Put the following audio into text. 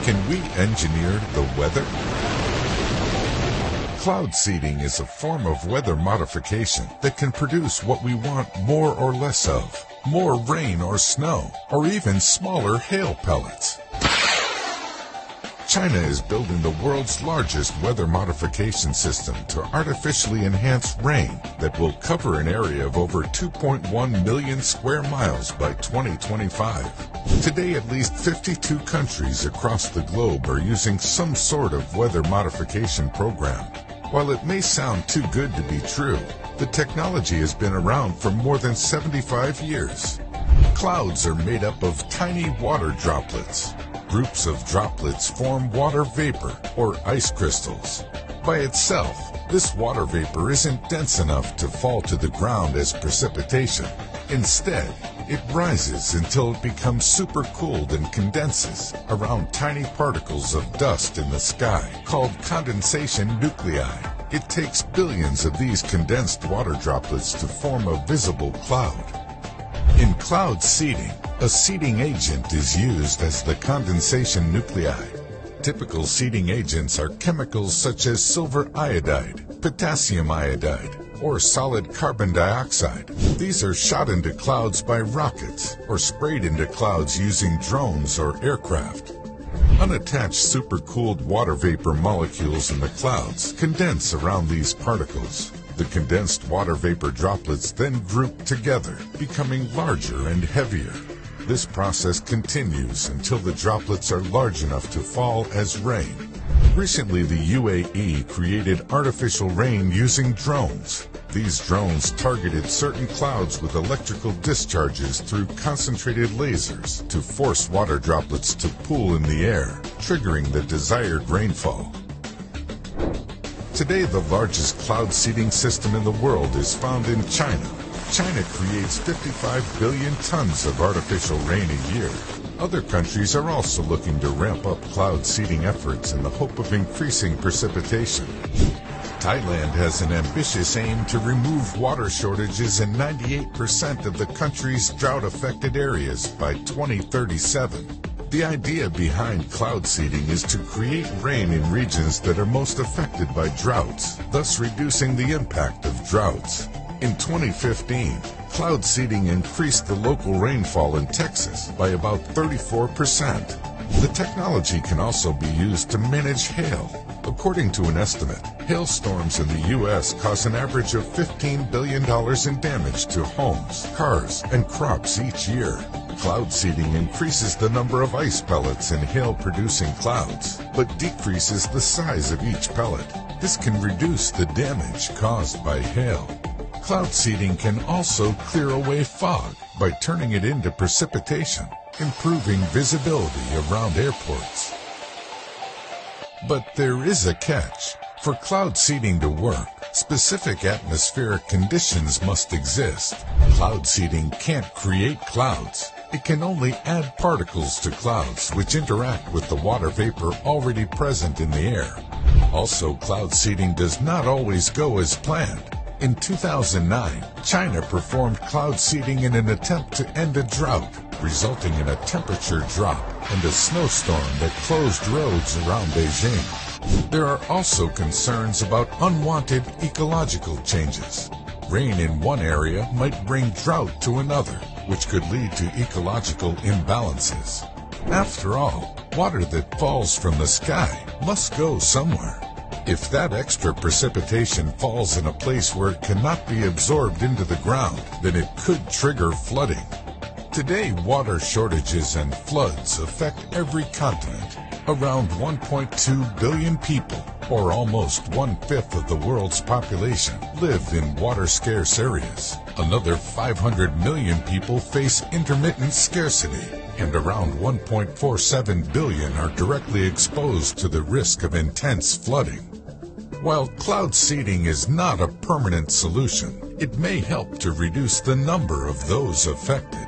Can we engineer the weather? Cloud seeding is a form of weather modification that can produce what we want more or less of. More rain or snow, or even smaller hail pellets. China is building the world's largest weather modification system to artificially enhance rain that will cover an area of over 2.1 million square miles by 2025. Today, at least 52 countries across the globe are using some sort of weather modification program. While it may sound too good to be true, the technology has been around for more than 75 years. Clouds are made up of tiny water droplets. Groups of droplets form water vapor, or ice crystals. By itself, this water vapor isn't dense enough to fall to the ground as precipitation. Instead, it rises until it becomes supercooled and condenses around tiny particles of dust in the sky, called condensation nuclei. It takes billions of these condensed water droplets to form a visible cloud. In cloud seeding, a seeding agent is used as the condensation nuclei. Typical seeding agents are chemicals such as silver iodide, potassium iodide, or solid carbon dioxide. These are shot into clouds by rockets or sprayed into clouds using drones or aircraft. Unattached supercooled water vapor molecules in the clouds condense around these particles. The condensed water vapor droplets then group together, becoming larger and heavier. This process continues until the droplets are large enough to fall as rain. Recently, the UAE created artificial rain using drones. These drones targeted certain clouds with electrical discharges through concentrated lasers to force water droplets to pool in the air, triggering the desired rainfall. Today, the largest cloud seeding system in the world is found in China. China creates 55 billion tons of artificial rain a year. Other countries are also looking to ramp up cloud seeding efforts in the hope of increasing precipitation. Thailand has an ambitious aim to remove water shortages in 98% of the country's drought-affected areas by 2037. The idea behind cloud seeding is to create rain in regions that are most affected by droughts, thus reducing the impact of droughts. In 2015, cloud seeding increased the local rainfall in Texas by about 34%. The technology can also be used to manage hail. According to an estimate, hailstorms in the U.S. cause an average of $15 billion in damage to homes, cars, and crops each year. Cloud seeding increases the number of ice pellets in hail-producing clouds, but decreases the size of each pellet. This can reduce the damage caused by hail. Cloud seeding can also clear away fog by turning it into precipitation, improving visibility around airports. But there is a catch. For cloud seeding to work, specific atmospheric conditions must exist. Cloud seeding can't create clouds. It can only add particles to clouds which interact with the water vapor already present in the air. Also, cloud seeding does not always go as planned. In 2009, China performed cloud seeding in an attempt to end a drought, resulting in a temperature drop and a snowstorm that closed roads around Beijing. There are also concerns about unwanted ecological changes. Rain in one area might bring drought to another, which could lead to ecological imbalances. After all, water that falls from the sky must go somewhere. If that extra precipitation falls in a place where it cannot be absorbed into the ground, then it could trigger flooding. Today, water shortages and floods affect every continent. Around 1.2 billion people, or almost 1/5 of the world's population, live in water-scarce areas. Another 500 million people face intermittent scarcity, and around 1.47 billion are directly exposed to the risk of intense flooding. While cloud seeding is not a permanent solution, it may help to reduce the number of those affected.